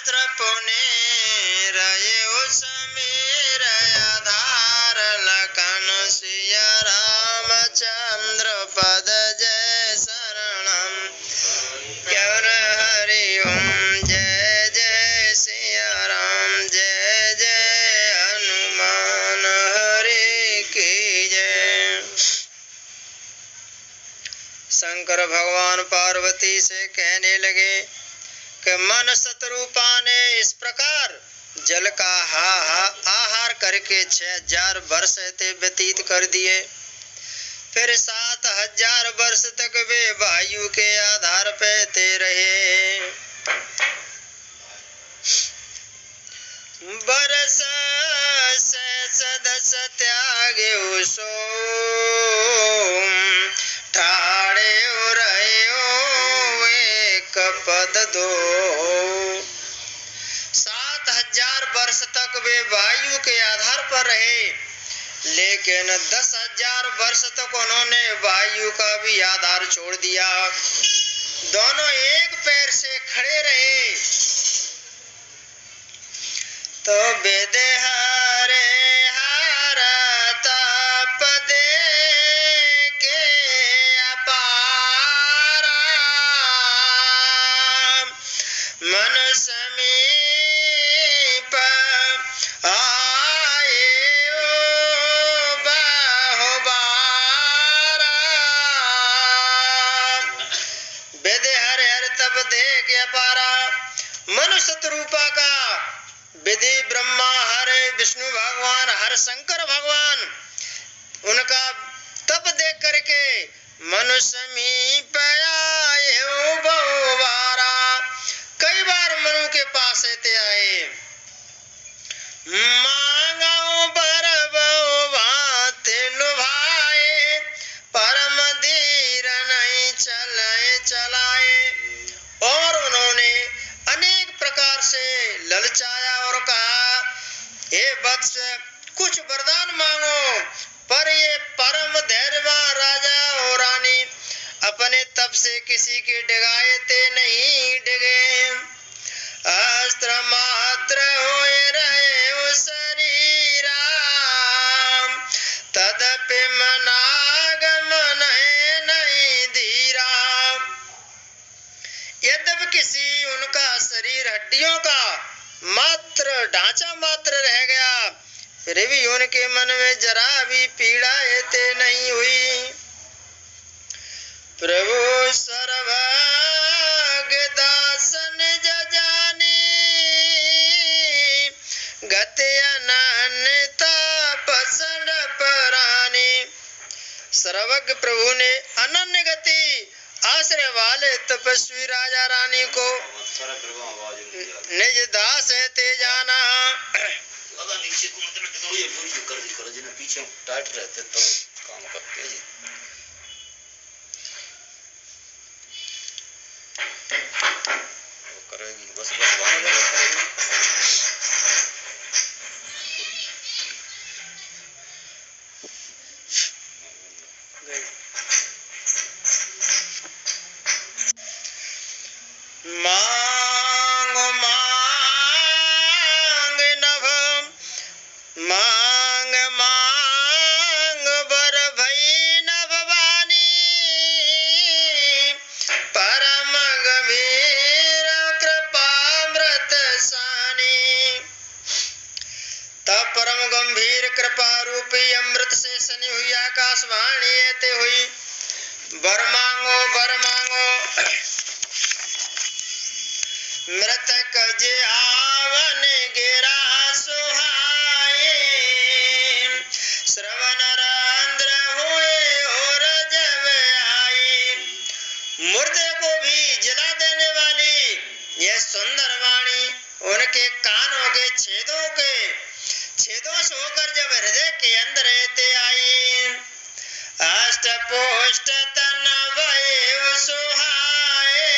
शास्त्र पुने रहे उस मेरा आधार लखन सिया रामचंद्र पद जय शरणम क्यों हरि ओम जय जय सिया राम जय जय हनुमान हरि की जय। शंकर भगवान पार्वती से कहने लगे कि मन शत्रुपा ने इस प्रकार जल का आहार करके 6000 वर्ष व्यतीत कर दिए। फिर 7000 वर्ष तक वे वायु के आधार पे ते रहे। बरस से सदस त्यागे सो ठाड़े रहे एक पद दो। 7000 वर्ष तक वे वायु के आधार पर रहे, लेकिन 10,000 वर्ष तक उन्होंने वायु का भी आधार छोड़ दिया। दोनों एक पैर से खड़े रहे। तो वेद हरे हर तप दे के अपार मन समीप आए बाहुबार। वेद हरे हर तप दे के अपारा मनुष्य रूपा का विधि ब्रह्मा हरे विष्णु भगवान हर शंकर भगवान उनका तप देख करके मनुष्य मीप आए बहुबारा। कई बार मनु के पास आए मांगो बर बहुभाते लुभाए परम धीर नहीं चलाए। और उन्होंने अनेक प्रकार से ललचाया और कहा हे वत्स कुछ वरदान मांगो, पर ये परम धैर्यवान राजा और रानी अपने तप से किसी के डिगाए ते नहीं डिगे। अस्त्र मात्र होए रहे शरीरा तदपि मनागमन नहीं धीरा। यद्यपि किसी उनका शरीर हड्डियों का मात्र ढांचा मात्र रह गया, फिर भी उनके मन में जरा भी पीड़ा ते नहीं हुई। प्रभु सर्वज्ञ दास निज जानी गति अनन्यता पसंद परानी। सर्वज्ञ प्रभु ने अनन्य गति आश्रय वाले तपस्वी राजा रानी को निज दास है ते जाना। नीचे को मतलब ये कर जिन्हें पीछे टाइट रहते तो काम करते हैं जी। वो करेगी बस मांग मांग नभ मांग मांग बर भई न भवानी परम गंभीर कृपामृत सानी। तब परम गंभीर कृपा रूपी अमृत से सनी हुई आकाशवाणी ऐते हुई वर मांगो वर मांगो। मृतक जे आवन गिरा सुहाए श्रवण रंध्र हुए और जब आई। मुर्दे को भी जला देने वाली यह सुंदर वाणी उनके कानों के छेदों से होकर जब हृदय के अंदर रहते आई। अष्ट पुष्ट तन वय सुहाए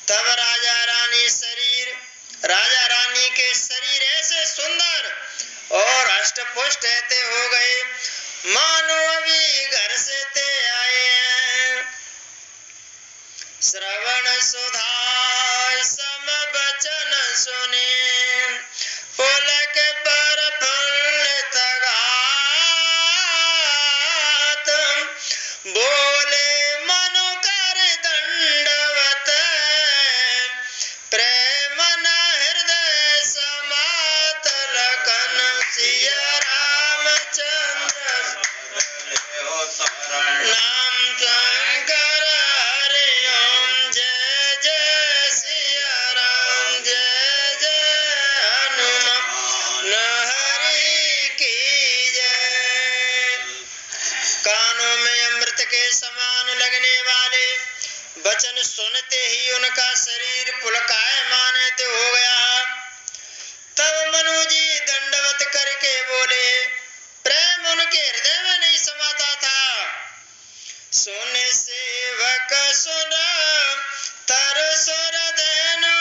तब राजा रानी के शरीर ऐसे सुंदर और अष्टपुष्ट ऐसे हो गए मानो अभी घर से ते आए हैं। श्रवण सुधा सम बचन सुने पुलक पर फुल्लित गात बोले मनु कर दंडवत प्रेम न हृदय समात लखन सिया रामचंद्र नाम शंकर हरि ओम जय जय सिया राम जय जय हनुमान हरि की जय। कानों में अमृत के समान लगने वाले वचन सुनते ही उनका शरीर पुलकायमान हो गया। तब मनु जी दंडवत करके बोले, प्रेम उनके हृदय में नहीं समाता था। सुन सेवक सुन तर सुर देनो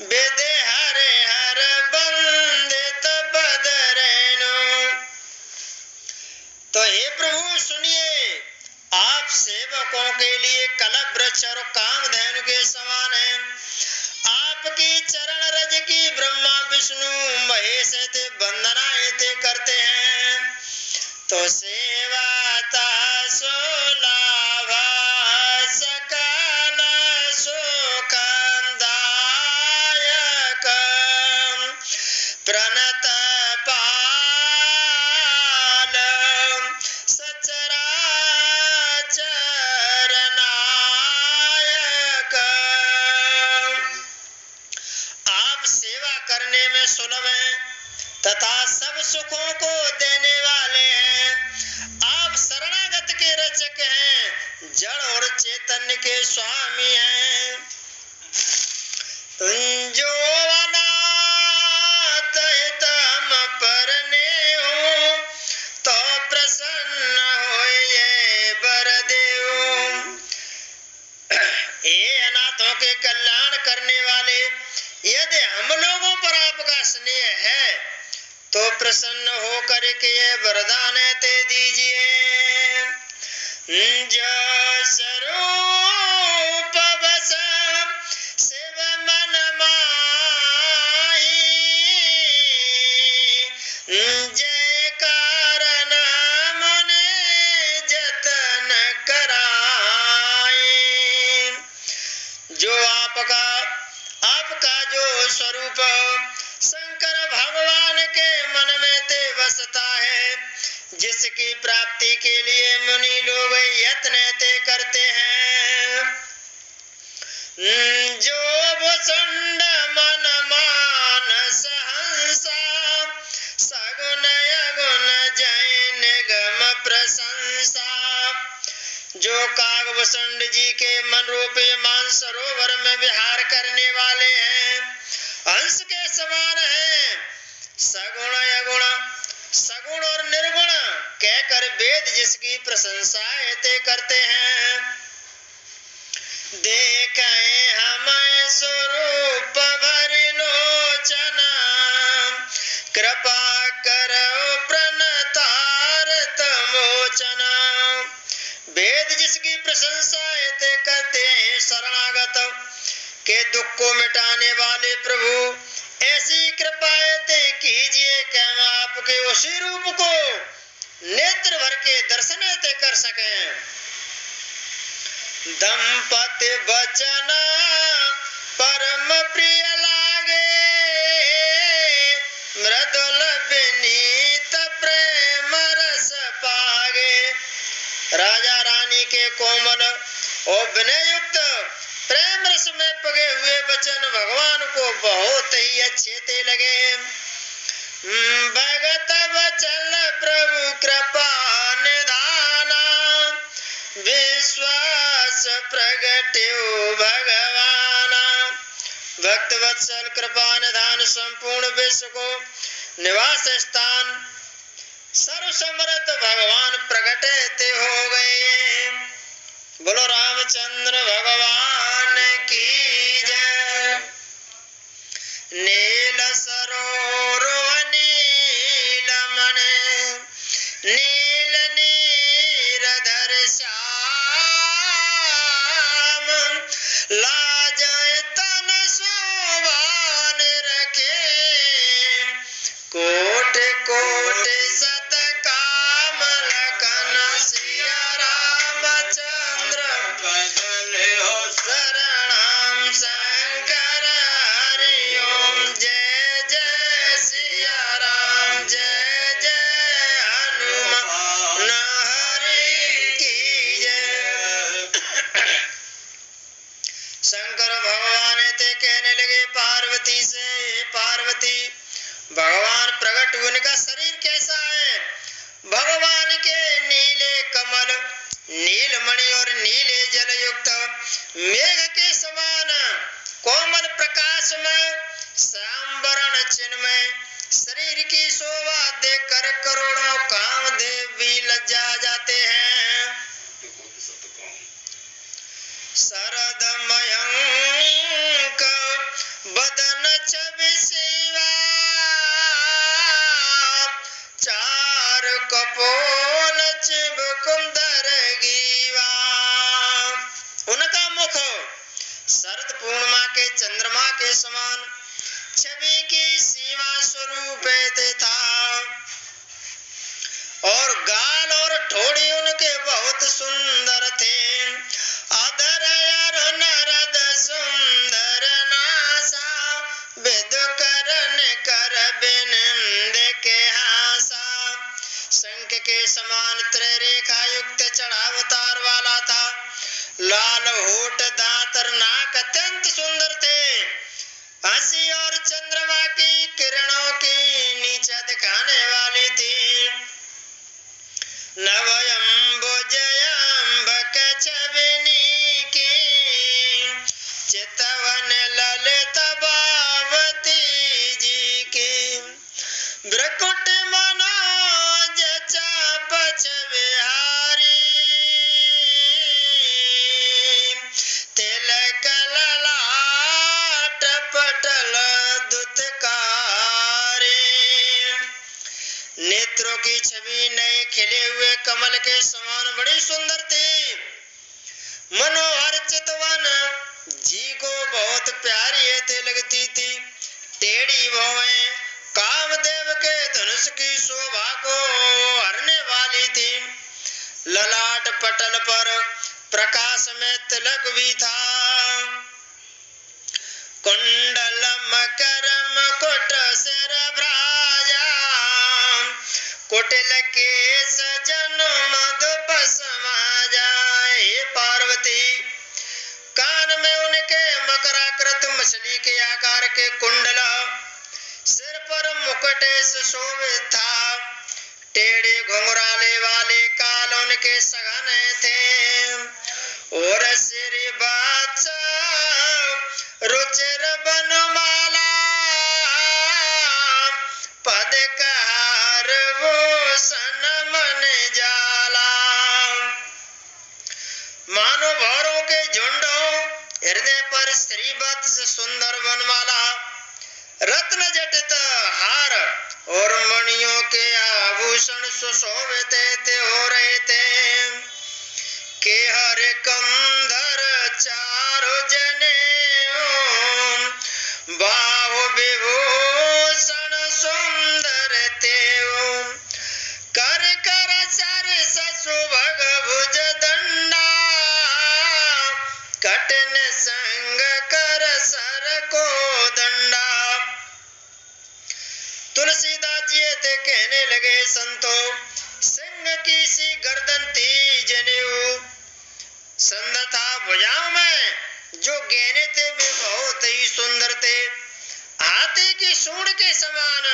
बेदे हरे हर बंदित बदरेनो। तो हे प्रभु सुनिए, आप सेवकों के लिए कलप वृक्ष और कामधेनु के समान हैं। आपकी चरण रज की ब्रह्मा विष्णु महेश ते वंदनाएं ते करते हैं। तो सेवा ता सो लाभा सकल सुखदायक प्रणत पाल सचराचर नायक। आप सेवा करने में सुलभ हैं तथा सब सुखों को देने वाले हैं। आप शरणागत के रक्षक हैं, जड़ और चैतन्य के स्वामी हैं। तुम जो अनाथ हित हम परने हो तो प्रसन्न होइए वर देऊ। ये अनाथों के कल्याण करने वाले, यदि हम लोगों पर आपका स्नेह है तो प्रसन्न होकर के ये वरदान ते दीजिए। जो स्वरूप बस शिव मन माही जय कारण मुने जतन कराए। जो आपका जो स्वरूप शंकर भगवान के मन में ते बसता है, जिसकी प्राप्ति के लिए मुनि लोग यत्न ते करते हैं। जो भुसुंड मन मानस हंसा सगुन अगुन जय निगम प्रशंसा। जो कागभूषण जी के मन रूपी मानसरोवर में विहार करने वाले हैं, हंस के समान हैं। सगुण अगुण सगुण और निर्गुण कहकर वेद जिसकी प्रशंसा ते करते हैं। देखें हम स्वरूप भरि लोचन कृपा करो प्रणतारत मोचन। वेद जिसकी प्रशंसा ते करते हैं। शरणागत के दुख को मिटाने वाले प्रभु, ऐसी कृपा ते कीजिए कि हम आपके उसी रूप को नेत्र भर के दर्शन ते कर सकें। दंपति वचन परम प्रिय लागे मृदुल विनीत प्रेम रस पागे। राजा रानी के कोमल और विनय युक्त प्रेम रस में पगे हुए वचन भगवान को बहुत ही अच्छे ते लगे। भगत वचन प्रभु कृपा निधाना विश्वास प्रगट्यो भगवाना। भक्त वत्सल कृपा निधान संपूर्ण विश्व को निवास स्थान सर्वसमर्थ भगवान प्रकट ते हो गए। बोलो रामचंद्र भगवान की जय। नील सरोवर नील मन नील नीरधर श्याम लगे पार्वती से, पार्वती भगवान प्रकट, उनका शरीर कैसा है? भगवान के नीले कमल, नीलमणि और नीले जल युक्त मेघ के समान कोमल प्रकाश में श्याम वरण चिन्मय शरीर की शोभा देखकर करोड़ों कामदेव भी लज्जा जाते हैं। शरद मयंक बदन छवि शिवा, चार कपोल चिब कुंदर गीवा। उनका मुख शरद पूर्णिमा के चंद्रमा के समान छवि की सीमा स्वरूप था और गाल और ठोड़ी उनके बहुत सुंदर थे। अधर नरद सुंदर नासा, विद करन कर बिनंद के हासा। शंख के समान त्रिरेखा युक्त चढ़ावतार वाला था। लाल होठ दांत नाक अत्यंत सुंदर थे। हंसी और चंद्रमा की किरणों की नीचा दिखाने वाली थी। नवयंबुजयंबक छविनी की, चितवन ललित बावती जी की। भ्रकुट मनोज चाप छविहारी, तिलक ललाट पटल दुत्कारी। नेत्रों की छवि नए खिले हुए कमल के समान बड़ी सुंदर थी। मनोहर चितवन जी को बहुत प्यारी ऐसे लगती थी। टेढ़ी भौहें कामदेव के धनुष की शोभा को हरने वाली थी। ललाट पटल पर प्रकाश में तिलक भी था। कुंडल मकर मुकुट सिर भ्राजा, कुटिल केस जनु मधुप समाजा। हे पार्वती, कान में उनके मकराकृत मछली के आकार के कुंडल, सिर पर मुकुट शोभित था। टेढ़े घुंघराले वाले काल उनके सघन थे और सिर बाच रुचिर बनमाला, पद कहार भूषण मन जाला। मानो भौरों के झुंडों हृदय पर श्रीवत्स सुंदर वनमाला, रत्न जटित हार और मणियों के आभूषण सुशोभित हो रहे थे। के हर कंधर चारु जने, बाहु विभूषण सुंदर तेओ। कर कर सर सुभग भुज दंडा, कठिन संग कर सर को दंडा। तुलसीदास जी थे कहने लगे, संतो सिंह की सी गर्दन थी जनेऊ, संद था भुजाओं में जो गहने थे वे बहुत ही सुंदर थे। हाथी की सूंड के समान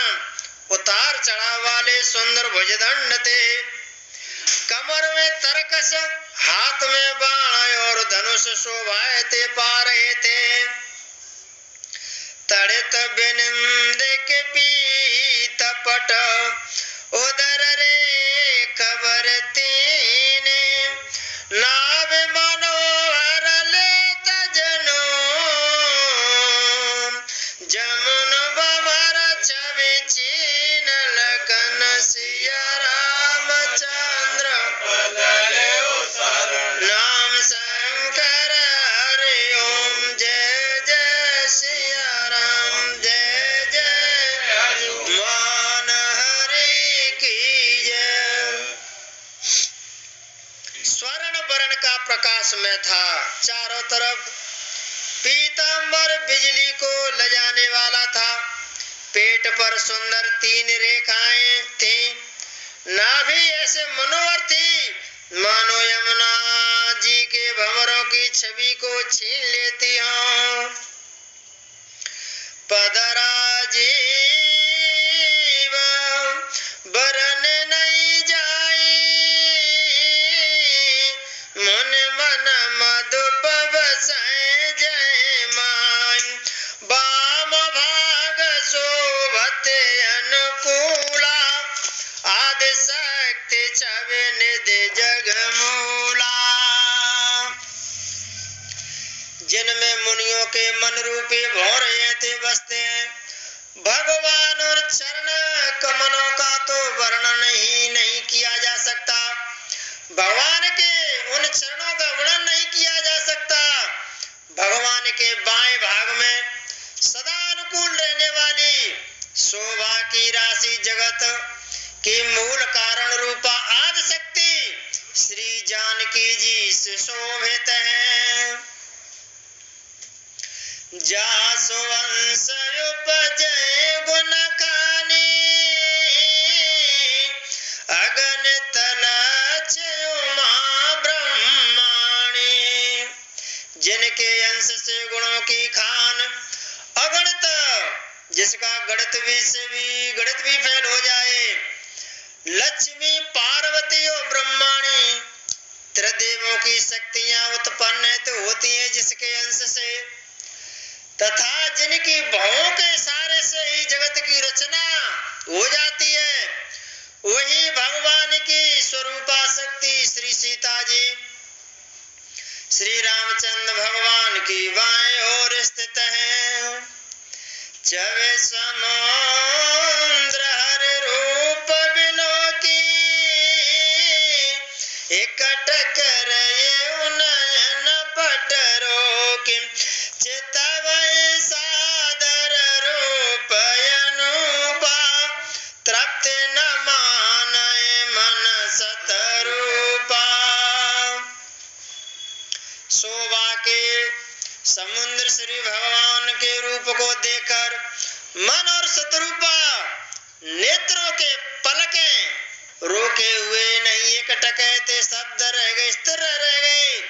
उतार चढ़ाव वाले सुंदर भुजदंड थे। कमर में तरकस, हाथ में बाण और धनुष शोभाते पा रहे थे। तड़ित बिनिंद के पीत पट, उदर रे खबर तीने। नाभ मनोहर लेत जनो, जमुन बबर छवि चीन। लखन सिया रामचंद्र, नाम शंकर हरि ओम। जय जय सिया राम, जय जय मान हरि की जय। स्वर्ण वर्ण का प्रकाश में था। चारों तरफ पीतांबर बिजली को ले जाने वाला था। पेट पर सुंदर 3 रेखाएं थीं। नाभि ऐसे मनोहर थी मानो यमुना जी के भंवरों की छवि को छीन लेती हों। पदराजीव बरन नहीं जाई मुन मन मधुप बसै जय मान बाम भाग शोभते अनुकूला आदि शक्ति छवि निधि जगमूला। जिनमें मुनियों के मन रूपी भौर ते बसते हैं, भगवान और चरण कमलों का तो वर्णन ही नहीं किया जा सकता। भगवान के उन चरणों का वर्णन नहीं किया जा सकता। भगवान के बाएं भाग में सदा अनुकूल रहने वाली शोभा की राशि जगत की मूल कारण रूपा आदि शक्ति श्री जानकी जी से शोभित है। जासु वंश उपजय गुण खानी अगणित लक्ष्य उमा ब्रह्माणी। जिनके अंश से गुणों की खान अगणित, जिसका गणित भी फेल हो जाए, लक्ष्मी पार्वती और ब्रह्माणी त्रिदेवों की शक्तियां उत्पन्न तो होती हैं जिसके अंश से, तथा जिनकी भावों के सारे से ही जगत की रचना हो जाती है, वही भगवान की स्वरूपा शक्ति श्री सीता जी श्री रामचंद्र भगवान की बाएं ओर स्थित है। चवे समुद्र हर रूप बिलो की एकट कर उन्नयन पटरो की चितवय सादर रूप अनुपा तृप्त न मानय मन सतरूपा। शोभा के समुद्र श्री भगवान के रूप को देखकर मन और सतरूपा नेत्रों के पलकें रोके हुए नहीं एकटके शब्द रह गए, स्थिर रह गए।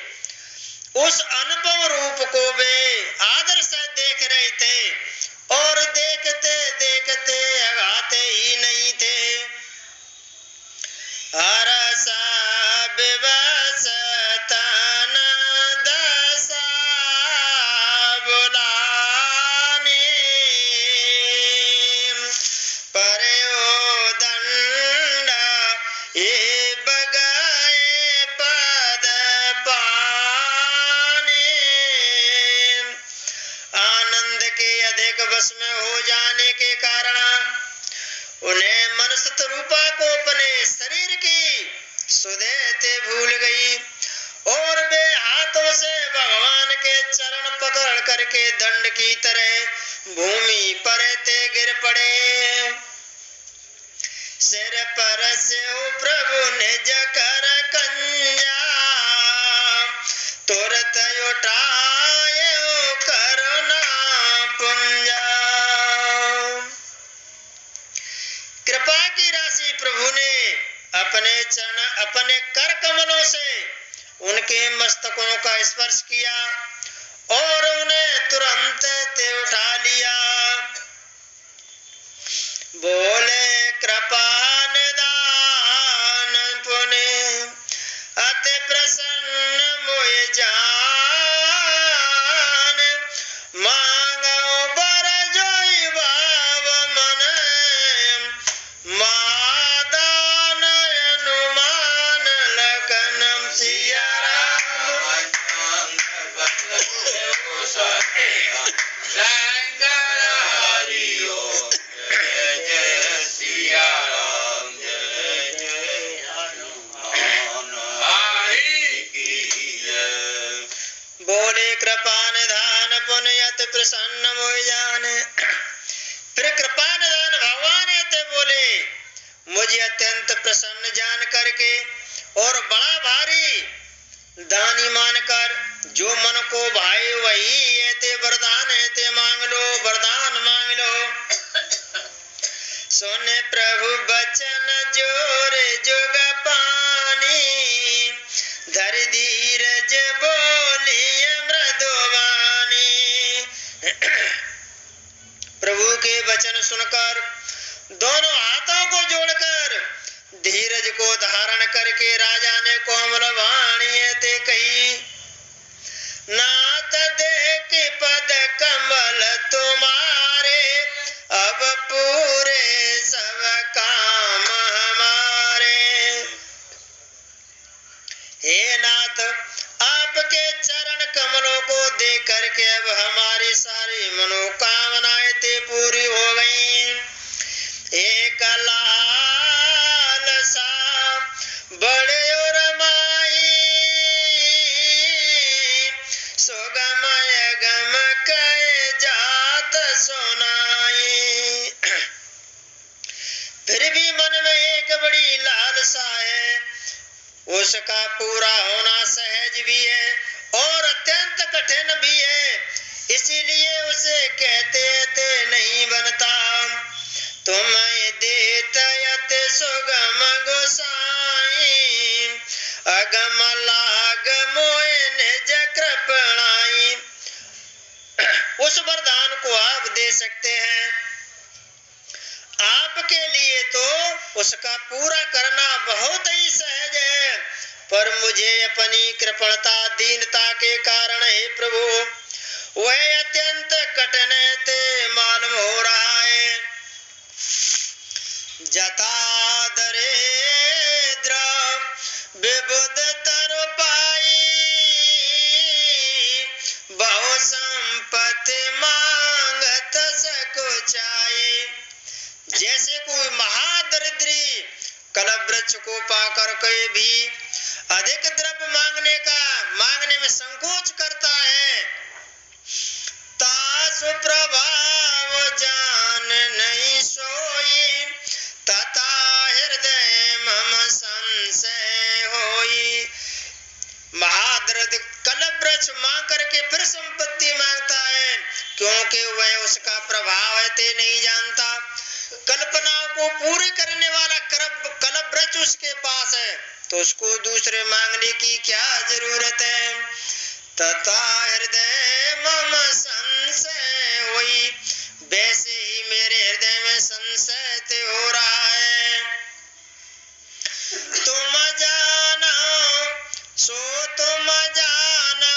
उस अनुपम रूप को वे आदर से देख रहे थे और देखते देखते अगाते ही नहीं थे। हरसा विवश तन दशा बुलानी परयो दंड ये बगाए पद पानी। आनंद के अधिक वश में हो जाने के कारण उन्हें मनसत रूपा को अपने शरीर की सुधेते भूल गई और वे हाथों से भगवान के चरण पकड़ करके दंड की तरह भूमि पर ते गिर पड़े। सिर पर से प्रभु निज कर कंजा तुरत उठाए करुणा पुंजा। कृपा की राशि प्रभु ने अपने चरण अपने कर कमलों से उनके मस्तकों का स्पर्श किया और उन्हें तुरंत ते उठा लिया। बोले कृपा निदान पुण्य अति प्रसन्न मोय जान मांगो बर जोई भाव मन मादान अनुमान लखनम सिया बोले कृपा निधान पुण्यत प्रसन्न मोय जान। फिर कृपा निधान भगवान ऐसे बोले, मुझे अत्यंत प्रसन्न जान करके और बड़ा भारी दानी मानकर जो मन को भाई वही ऐसे वरदान ऐसे मांग लो, वरदान मांग लो। सुने प्रभु बचन जोरे जुग पानी धर धीरज बोलिए मृदुवानी। सुनकर दोनों हाथों को जोड़कर धीरज को धारण करके राजा ने कोमल वाणी ते कही, नाथ देख पद कमल तुम्हारे, अब पूरे सब काम हमारे। हे नाथ, आपके चरण कमलों को देख करके अब हमारी सारी मनोकामनाएं ते पूरी हो गई। एक लालसा बड़े और माई, सोगमय गम कहे जात सुनाई। फिर भी मन में एक बड़ी लालसा है, उसका पूरा होना सहज भी है और अत्यंत कठिन भी है, इसीलिए उसे कहते थे नहीं बनता। तुम देत सुगम गोसाई, अगम लाग मोए निज कृपणाई। उस वरदान को आप दे सकते हैं, आपके लिए तो उसका पूरा करना बहुत ही सहज है, पर मुझे अपनी कृपणता दीनता के कारण हे प्रभु वह अत्यंत कठिन ते मालूम हो रहा है। जथा दरिद्र विबुध तरु पाई, बहु संपत्ति मांगत सकुचाई। जैसे कोई महादरिद्री कलवृक्ष को पाकर के भी अधिक द्रव्य मांगने में संकोच करता है, तासु प्रभाव जान नहीं सोई, तथा हृदय मम संशय होई। महादरिद्र कलवृक्ष मांग करके फिर संपत्ति मांगता है, क्योंकि वह उसका प्रभाव है ते नहीं जानता। कल्पनाओं को पूरी करने वाला कलवृक्ष उसके पास है, तो उसको दूसरे मांगने की क्या जरूरत है। तथा हृदय मम संशय होई, वैसे ही मेरे हृदय में संशय ते हो रहा है। तुम जानो सो तुम जानो,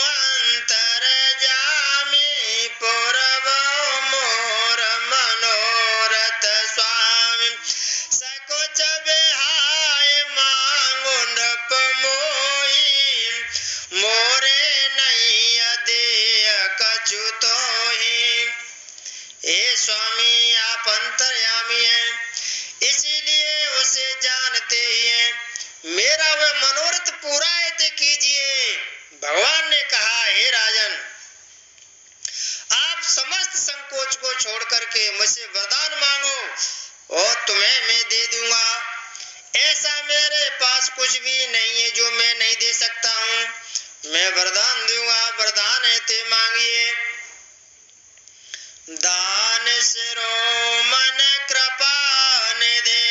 अंतर जामी पूरब मोर मनोरथ स्वामी। सकुच बिहाय मांगो नृप मोही, मोरे नहीं अदेय कछु तोहि। हे स्वामी, आप अंतर्यामी हैं, इसीलिए उसे जानते ही हैं, मेरा वह मनोरथ पूरा है कीजिए। भगवान ने कहा, हे राजन, आप समस्त संकोच को छोड़ करके मुझसे वरदान मांगो और तुम्हें मैं दे दूंगा। ऐसा मेरे पास कुछ भी नहीं है जो मैं नहीं दे सकता हूँ, मैं वरदान दूंगा। वरदान है ते मांगिए। दान सिरो मन कृपा निधे,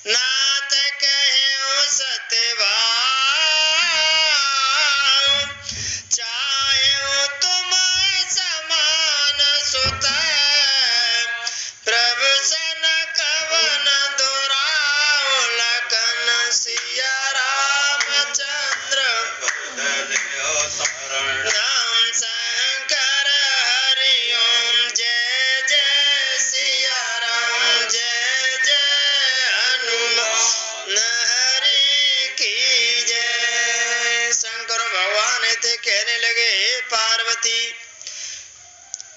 नाथ कहे सत्यभाव, चाहे तुम समान सुत, प्रभु सन कवन दुराव, लखन सिया रामचंद्र नाम शंकर हरि ओम। जय जय सिया राम, जय जय हनुमान हरि की जय। शंकर भगवान थे कहने लगे, हे पार्वती,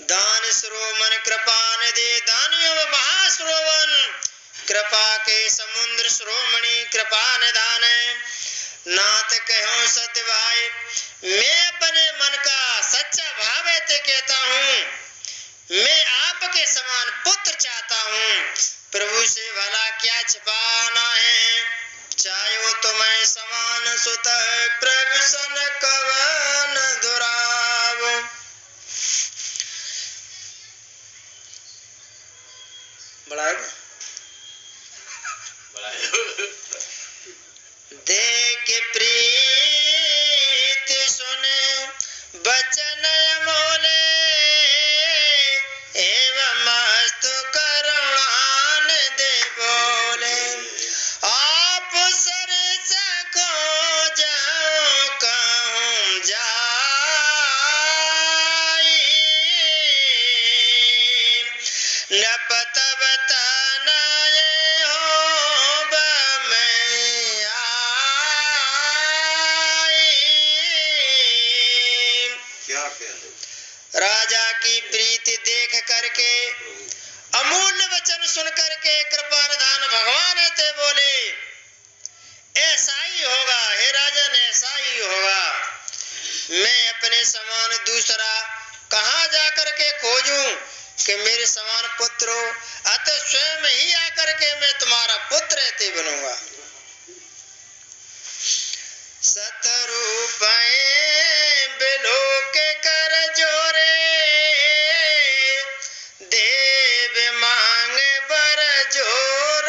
दान श्रोमन कृपा निधि, दानियों में महाश्रोवन, कृपा के समुद्र श्रोमणि कृपा निधान है। नाथ कहो सत्य भाई, मैं अपने मन का सच्चा भाव है कहता हूँ, मैं आपके समान पुत्र चाहता हूँ। प्रभु से भला क्या छिपाना है, चाहे तुम्हें समान सुत, प्रभु सन कवन दुराव। बढ़ाएगा देख प्रीत सुने बचन मोले, एवं राजा की प्रीति देख करके, अमूल्य वचन सुन करके कृपानिधान भगवान ते बोले ऐसा ही होगा हे राजन, ऐसा ही होगा। मैं अपने समान दूसरा कहाँ जाकर के खोजूं कि मेरे समान पुत्र हो, अतः स्वयं ही आकर के मैं तुम्हारा पुत्र रहते बनूंगा। सतरूपये बिलो के कर जोरे, देव मांग बर जोर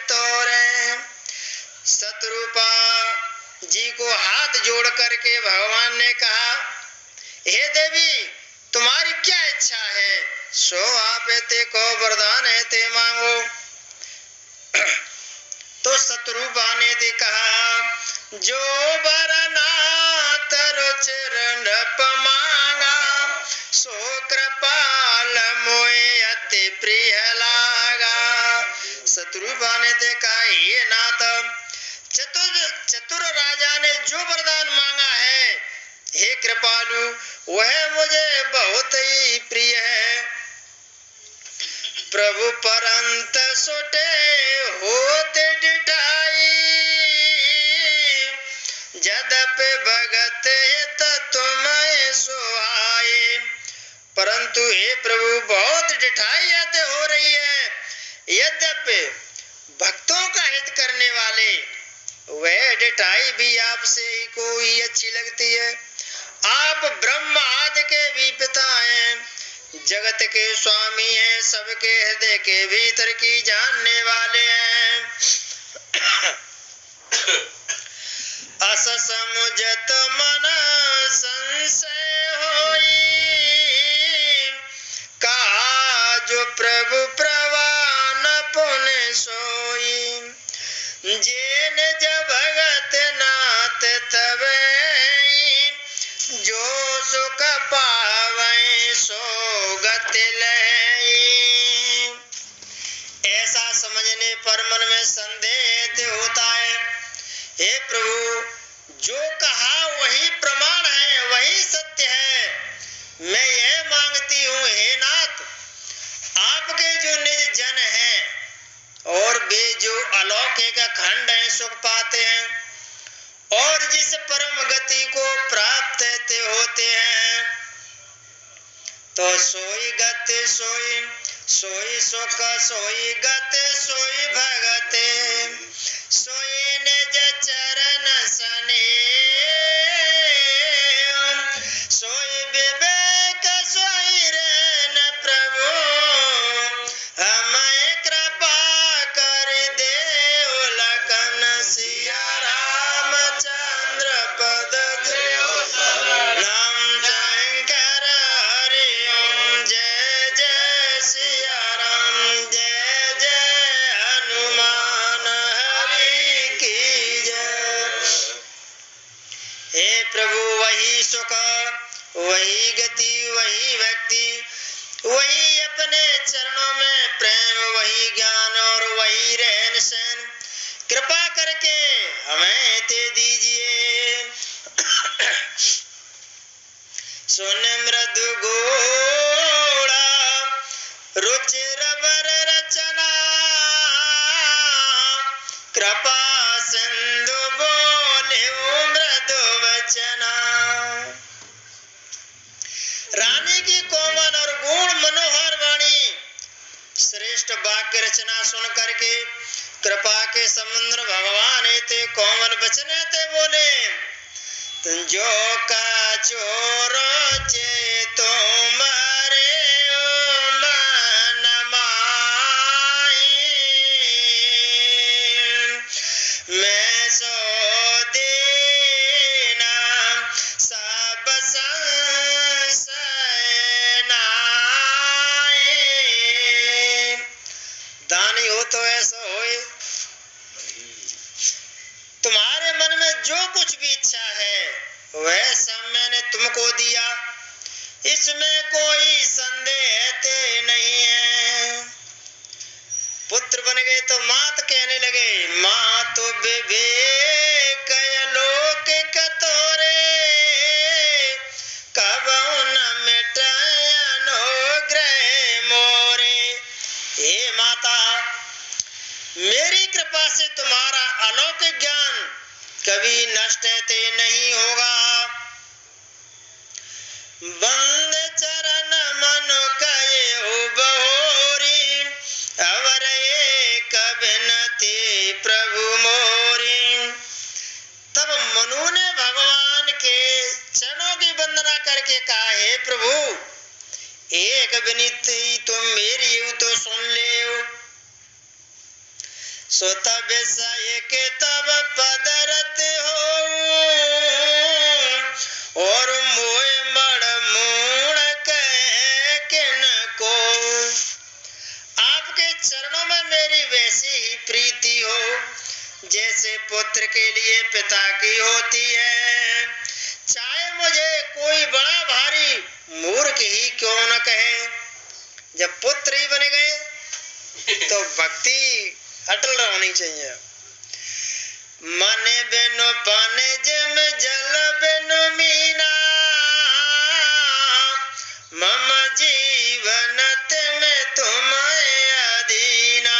तोरे। सतरूपा जी को हाथ जोड़ करके भगवान ने कहा, हे देवी तुम्हारी क्या इच्छा है, सो आप ते को वरदान है ते मांगो। तो सतरूपा ने दे कहा, जो बरनाथ रुचिर नृप मांगा, सो कृपाल मोए अति प्रिय लागा। सतरूपा ने दे कहा, ये नाथ चतुर राजा ने जो वरदान मांगा है, हे कृपालु वह मुझे बहुत ही प्रिय है। प्रभु परंत सोटे होते डिठाई, जदप भगत हित तुम्हें सुहाए। परंतु हे प्रभु बहुत डिठाई हो रही है, यद्यपि भक्तों का हित करने वाले वह डिठाई भी आपसे ही कोई अच्छी लगती है। आप ब्रह्म आदि के भी पिता हैं, जगत के स्वामी हैं, सबके हृदय के भीतर की जानने वाले हैं। अस समुझत मन संशय होई, कहा जो प्रभु प्रवान पुन सोई। जेन जब भगत नाथ तबै, जो सुख पावै सो गति लई। ऐसा समझने पर मन में संदेह होता है, हे प्रभु जो कहा वही प्रमाण है, वही सत्य है। मैं यह मांगती हूँ हे नाथ, आपके जो निज जन हैं और वे जो अलौकिक खंड हैं सुख पाते हैं, और जिस परम गति को प्राप्त होते हैं, तो सोई गति सोई सोई सुख सोई गति सोई भगते, सोई निज चरण सने, सोई विवेक सोई रैन प्रभु, हमें कृपा कर देव लखन सिया रामचंद्र पद देव नाम शंकर हरि ओम। जय जय सिया राम, जय जय हनुमान हरि की जय। हे प्रभु वही सुख वही गति वही भक्ति, वही अपने चरणों में प्रेम, वही ज्ञान और वही रहन सहन, कृपा करके हमें दे दीजिए। सुन मृदु गोड़ा रुचिर बर रचना, कृपा सिंधु बोले मृदु वचना। रानी की कोमल और गुण मनोहर वाणी, श्रेष्ठ वाक्य रचना सुन करके कृपा के समुद्र भगवान ते कोमल वचन ते बोले, जो का चोर चे तुम्हारे मन माही, मैं सो देना सब संशय नाई। दानी हो तो ऐसा होए, तुम्हारे मन में जो कुछ भी इच्छा है वह सब मैंने तुमको दिया, इसमें कोई संदेह ते नहीं है। पुत्र बन गए तो मात कहने लगे, माँ तो विवेक लोक कतोरे, कब नष्ट ते नहीं होगा। बंद चरण मन कये बहोरी, अवर एक बिनती प्रभु मोरी। तब मनु ने भगवान के चरणों की वंदना करके कहा, हे प्रभु, एक विनती तुम मेरी तो सुन ले। सो तब के तब पदरत हो, और मोह मड़ मूण कह किन को। आपके चरणों में मेरी वैसी ही प्रीति हो जैसे पुत्र के लिए पिता की होती है। चाहे मुझे कोई बड़ा भारी मूर्ख ही क्यों न कहे, जब पुत्र ही बन गए तो भक्ति अटल होनी चाहिए। मन बिनु पाने जिम जल बिनु मीना, मम जीवन तिम तुम अधीना।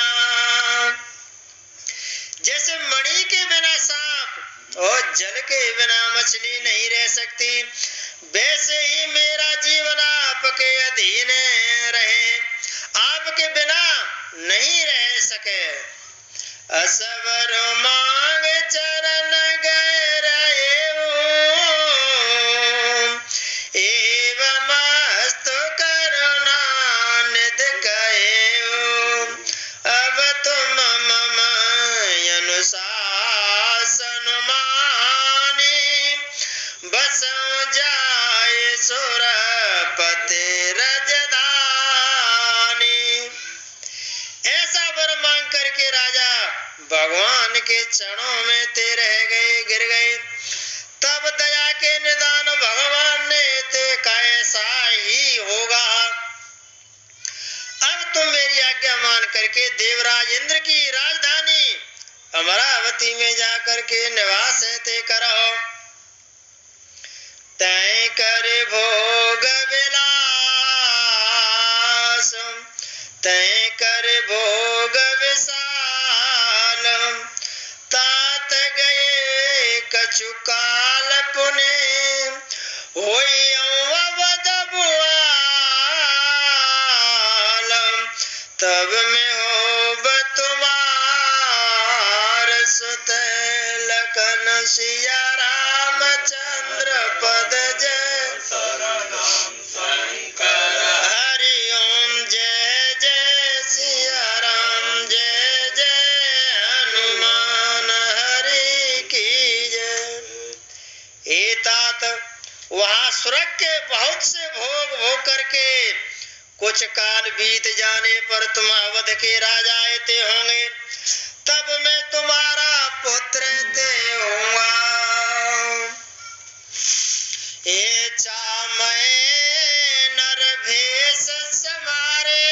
जैसे मणि के बिना सांप और जल के बिना मछली नहीं रह सकती, वैसे ही मेरा जीवन आपके अधीन रहे, आपके बिना नहीं रह सके। असवर मांग चरण गए रहे, एवं मस्त करुणा निध कहे। अब तुम मम अनुशासन मानी, बसो जाए सुरपति रजधानी। ऐसा वर मांग करके राजा भगवान के चरणों में ते रह गए, गिर गए। तब दया के निदान भगवान ने ते का ऐसा ही होगा। अब तुम मेरी आज्ञा मान करके देवराज इंद्र की राजधानी अमरावती में जाकर के निवास ते करो। तय कर भोग विलास, तय कर भोग विशाल। तात गए कछु काल पुने, होई अवध बुआल। तब में होब तुम्हार सुत लखन सिया रामचंद्र पद जय। हरि ओम जय जय सिया राम, जय जय हनुमान हरि की जय। हे तात, वहाँ स्वर्ग के बहुत से भोग भोग करके कुछ काल बीत जाने पर तुम अवध के राजा आते होंगे, तब मैं तुम्हारा पुत्र ते होऊंगा। ये चामय नर भेष समारे,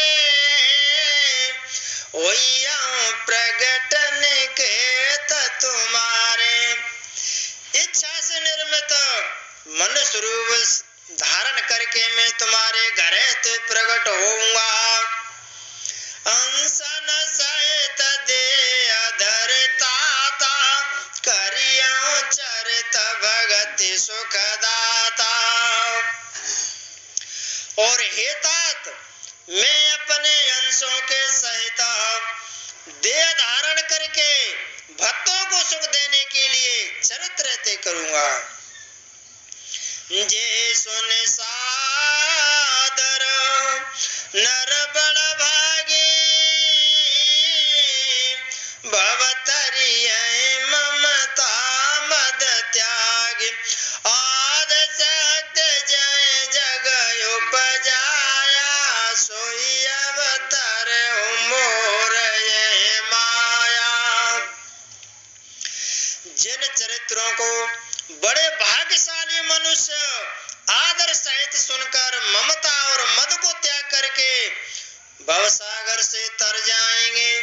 ओइयां प्रगटन के तुम्हारे। इच्छा से निर्मित मनुष्य रूप धारण करके मैं तुम्हारे घर ते प्रकट होऊंगा। अंसन सहित दे अधरताता, करिया चरित भगति सुखदाता। और हे तात, मैं अपने अंशों के सहित देह धारण करके भक्तों को सुख देने के लिए चरित्र ते करूंगा। जे सुन सादर नर बड़ भागी, भवतरिय ममता मद त्यागी। आद सत्य जय जग उपजाया, सोई अवतार मोर ये माया। जिन चरित्रों को बड़े भाग्यशाली मनुष्य आदर सहित सुनकर ममता और मद को त्याग करके भवसागर से तर जाएंगे।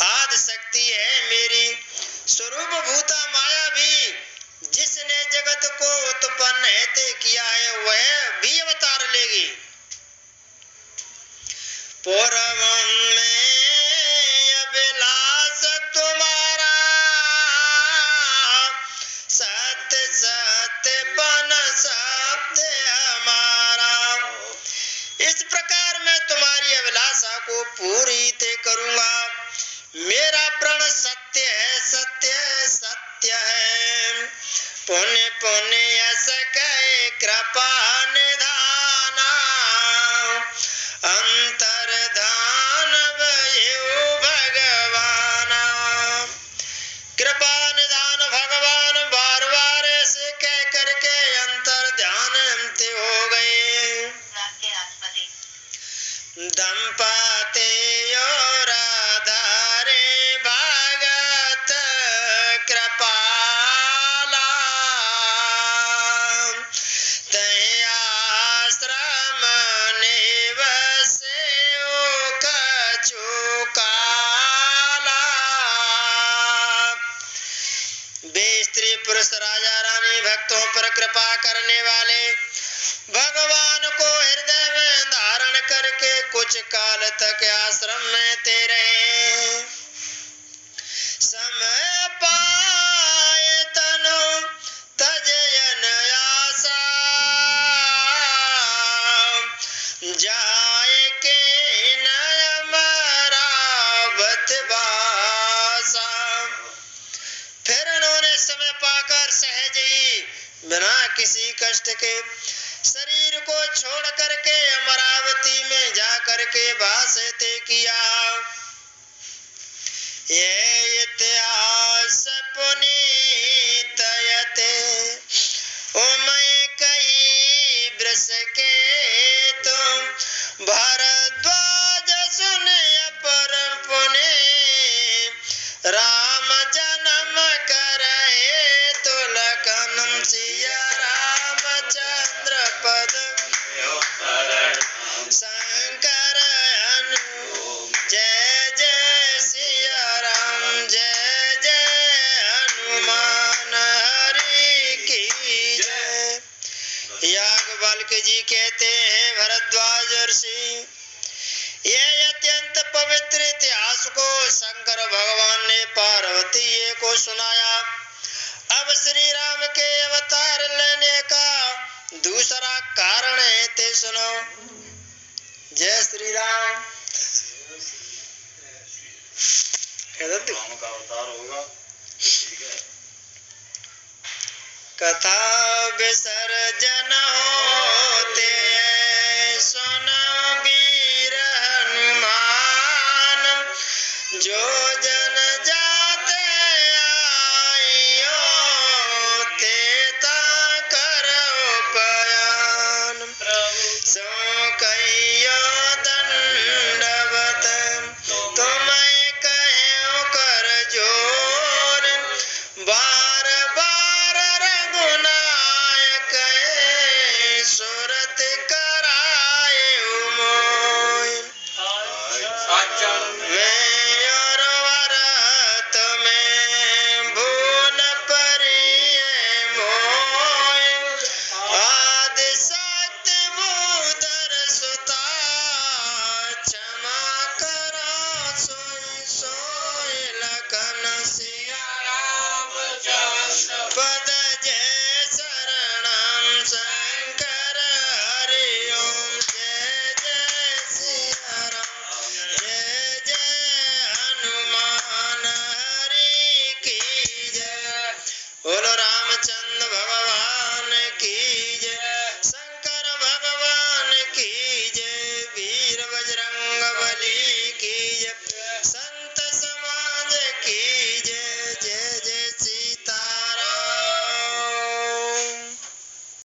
आदि शक्ति है मेरी स्वरूप भूता माया भी, जिसने जगत को उत्पन्न हेते किया है, वह भी अवतार लेगी। पूर्व में अभिलाष तुम्हारा, पूरी ते करूंगा। मेरा प्रण सत्य है, सत्य सत्य है। पुण्य पुण्य यश कहे कृपा निधाना। अंतर्धान भयो भगवाना। कृपा निधान भगवान बार बार ऐसे कह करके अंतर ध्यान ते हो गए। दंपते और राधारे भगत कृपाला। तय आश्रम निवसे कछु काला। वे स्त्री पुरुष राजा रानी भक्तों पर कृपा करने वाले भगवान को हृदय में धारण करके कुछ काल तक आश्रम में ते रहे। समय पाए तनु तजयन आशा। जाए के नय मरावत बासा। फिर उन्होंने समय पाकर सहज ही बिना किसी कष्ट के शरीर को छोड़ करके अमरावती में जा करके वास ते किया। ये इतिहास पुनीत यते उमय कही वृष के तुम। भारद्वाज सुनय परम पुण्य राम जन्म करहे तुलकनम। सिया रामचंद्र पद शंकर अनु। जय जय सिया राम, जय जय हनुमान हरि की जय। याज्ञवल्क्य जी कहते हैं, भरद्वाज ऋषि, यह अत्यंत पवित्र इतिहास को शंकर भगवान ने पार्वती को सुनाया। अब श्री राम के अवतार लेने का दूसरा कारण है, ते सुनो। जय श्री राम। राम का अवतार होगा, ठीक है। कथा विसर्जन होते सुन